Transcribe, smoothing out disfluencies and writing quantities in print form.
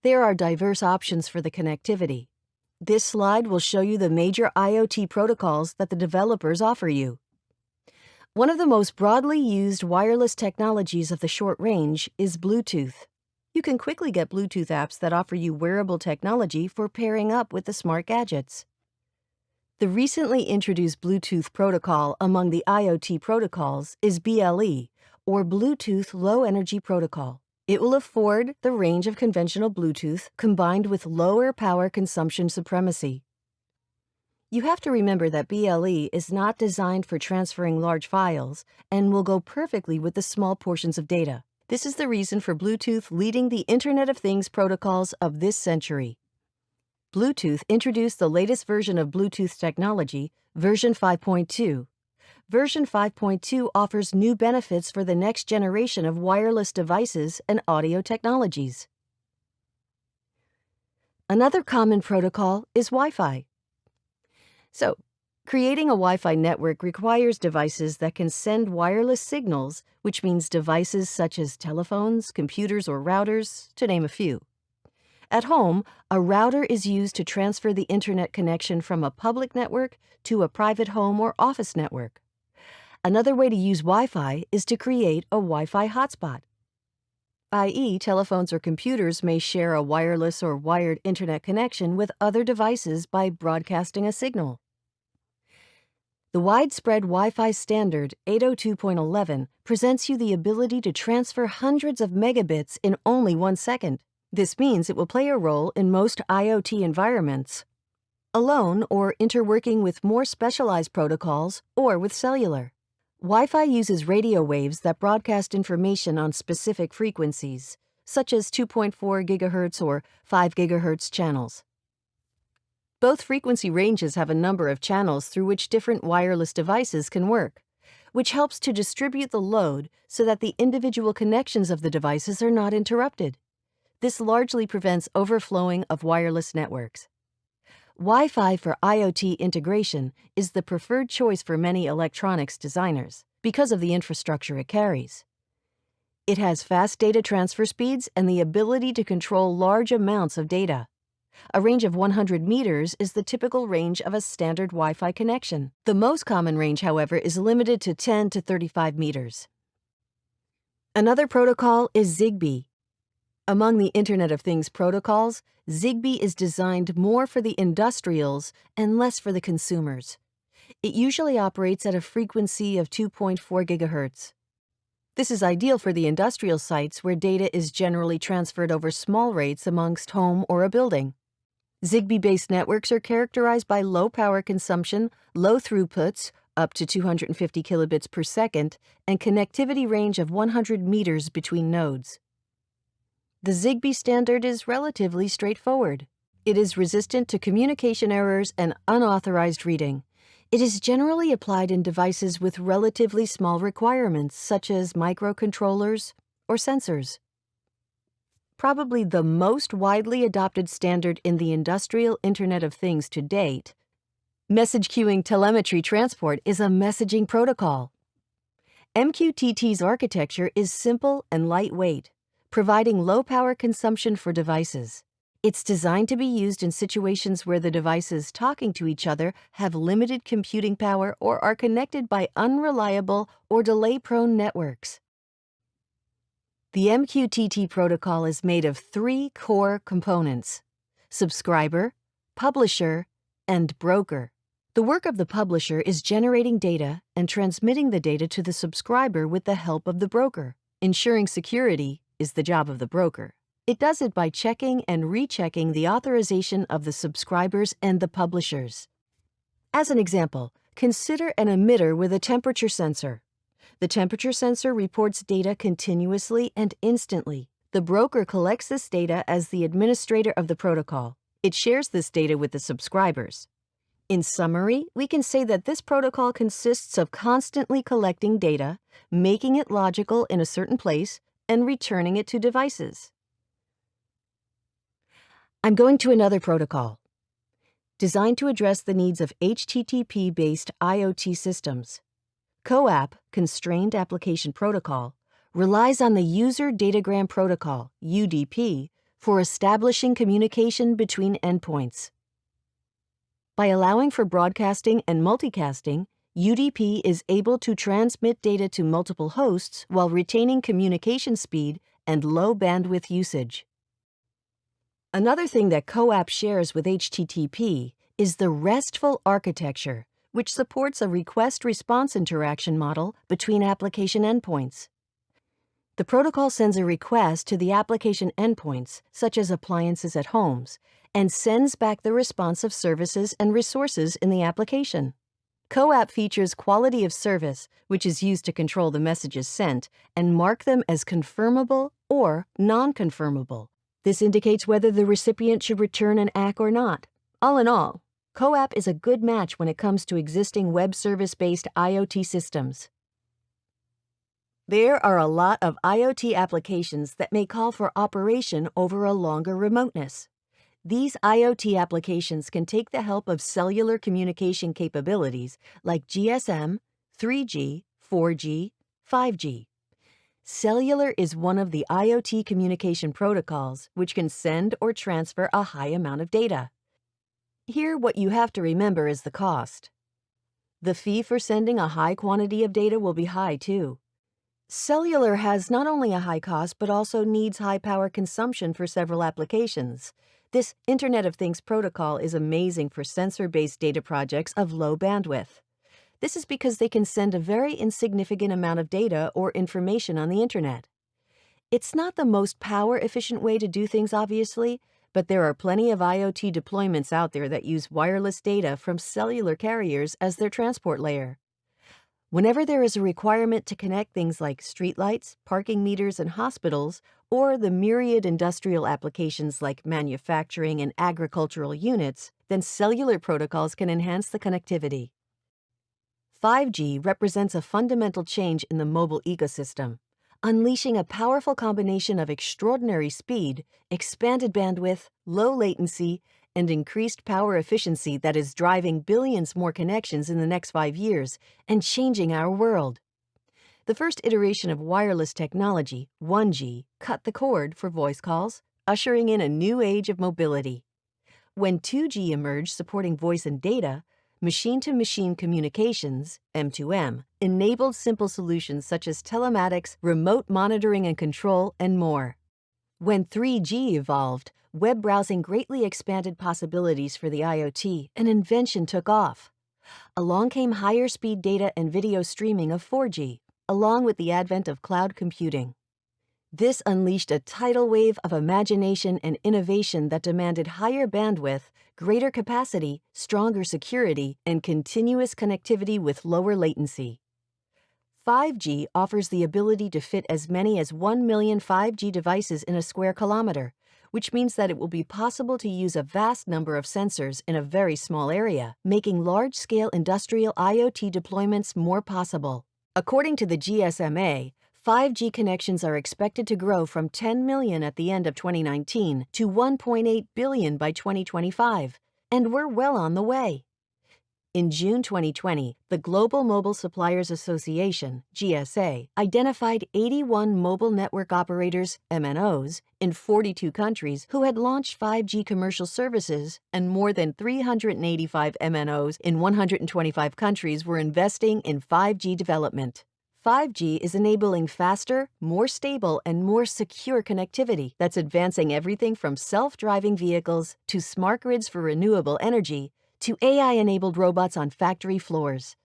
There are diverse options for the connectivity. This slide will show you the major IoT protocols that the developers offer you. One of the most broadly used wireless technologies of the short range is Bluetooth. You can quickly get Bluetooth apps that offer you wearable technology for pairing up with the smart gadgets. The recently introduced Bluetooth protocol among the IoT protocols is BLE, or Bluetooth Low Energy Protocol. It will afford the range of conventional Bluetooth combined with lower power consumption supremacy. You have to remember that BLE is not designed for transferring large files and will go perfectly with the small portions of data. This is the reason for Bluetooth leading the Internet of Things protocols of this century. Bluetooth introduced the latest version of Bluetooth technology, version 5.2. Version 5.2 offers new benefits for the next generation of wireless devices and audio technologies. Another common protocol is Wi-Fi. So, creating a Wi-Fi network requires devices that can send wireless signals, which means devices such as telephones, computers, or routers, to name a few. At home, a router is used to transfer the internet connection from a public network to a private home or office network. Another way to use Wi-Fi is to create a Wi-Fi hotspot, i.e., telephones or computers may share a wireless or wired internet connection with other devices by broadcasting a signal. The widespread Wi-Fi standard 802.11 presents you the ability to transfer hundreds of megabits in only 1 second. This means it will play a role in most IoT environments, alone or interworking with more specialized protocols or with cellular. Wi-Fi uses radio waves that broadcast information on specific frequencies, such as 2.4 GHz or 5 GHz channels. Both frequency ranges have a number of channels through which different wireless devices can work, which helps to distribute the load so that the individual connections of the devices are not interrupted. This largely prevents overflowing of wireless networks. Wi-Fi for IoT integration is the preferred choice for many electronics designers because of the infrastructure it carries. It has fast data transfer speeds and the ability to control large amounts of data. A range of 100 meters is the typical range of a standard Wi-Fi connection. The most common range, however, is limited to 10 to 35 meters. Another protocol is Zigbee. Among the Internet of Things protocols, Zigbee is designed more for the industrials and less for the consumers. It usually operates at a frequency of 2.4 GHz. This is ideal for the industrial sites where data is generally transferred over small rates amongst home or a building. Zigbee-based networks are characterized by low power consumption, low throughputs, up to 250 kilobits per second, and connectivity range of 100 meters between nodes. The Zigbee standard is relatively straightforward. It is resistant to communication errors and unauthorized reading. It is generally applied in devices with relatively small requirements, such as microcontrollers or sensors. Probably the most widely adopted standard in the industrial Internet of Things to date, message queuing telemetry transport is a messaging protocol. MQTT's architecture is simple and lightweight, providing low power consumption for devices. It's designed to be used in situations where the devices talking to each other have limited computing power or are connected by unreliable or delay-prone networks. The MQTT protocol is made of 3 core components: subscriber, publisher, and broker. The work of the publisher is generating data and transmitting the data to the subscriber with the help of the broker. Ensuring security is the job of the broker. It does it by checking and rechecking the authorization of the subscribers and the publishers. As an example, consider an emitter with a temperature sensor. The temperature sensor reports data continuously and instantly. The broker collects this data as the administrator of the protocol. It shares this data with the subscribers. In summary, we can say that this protocol consists of constantly collecting data, making it logical in a certain place, and returning it to devices. I'm going to another protocol, designed to address the needs of HTTP-based IoT systems. CoAP, Constrained Application Protocol, relies on the User Datagram Protocol, UDP, for establishing communication between endpoints. By allowing for broadcasting and multicasting, UDP is able to transmit data to multiple hosts while retaining communication speed and low bandwidth usage. Another thing that CoAP shares with HTTP is the RESTful architecture, which supports a request-response interaction model between application endpoints. The protocol sends a request to the application endpoints, such as appliances at homes, and sends back the response of services and resources in the application. CoAP features quality of service, which is used to control the messages sent and mark them as confirmable or non-confirmable. This indicates whether the recipient should return an ACK or not. All in all, CoAP is a good match when it comes to existing web service-based IoT systems. There are a lot of IoT applications that may call for operation over a longer remoteness. These IoT applications can take the help of cellular communication capabilities like GSM, 3G, 4G, 5G. Cellular is one of the IoT communication protocols which can send or transfer a high amount of data. Here, what you have to remember is the cost. The fee for sending a high quantity of data will be high too. Cellular has not only a high cost but also needs high power consumption for several applications. This Internet of Things protocol is amazing for sensor-based data projects of low bandwidth. This is because they can send a very insignificant amount of data or information on the Internet. It's not the most power-efficient way to do things, obviously, but there are plenty of IoT deployments out there that use wireless data from cellular carriers as their transport layer. Whenever there is a requirement to connect things like streetlights, parking meters, and hospitals, or the myriad industrial applications like manufacturing and agricultural units, then cellular protocols can enhance the connectivity. 5G represents a fundamental change in the mobile ecosystem, unleashing a powerful combination of extraordinary speed, expanded bandwidth, low latency, and increased power efficiency that is driving billions more connections in the next 5 years and changing our world. The first iteration of wireless technology, 1G, cut the cord for voice calls, ushering in a new age of mobility. When 2G emerged supporting voice and data, machine-to-machine communications, M2M, enabled simple solutions such as telematics, remote monitoring and control, and more. When 3G evolved, web browsing greatly expanded possibilities for the IoT, and invention took off. Along came higher speed data and video streaming of 4G, along with the advent of cloud computing. This unleashed a tidal wave of imagination and innovation that demanded higher bandwidth, greater capacity, stronger security, and continuous connectivity with lower latency. 5G offers the ability to fit as many as 1 million 5G devices in a square kilometer, which means that it will be possible to use a vast number of sensors in a very small area, making large-scale industrial IoT deployments more possible. According to the GSMA, 5G connections are expected to grow from 10 million at the end of 2019 to 1.8 billion by 2025, and we're well on the way. In June 2020, the Global Mobile Suppliers Association, GSA, identified 81 mobile network operators, MNOs, in 42 countries who had launched 5G commercial services, and more than 385 MNOs in 125 countries were investing in 5G development. 5G is enabling faster, more stable, and more secure connectivity that's advancing everything from self-driving vehicles to smart grids for renewable energy to AI-enabled robots on factory floors.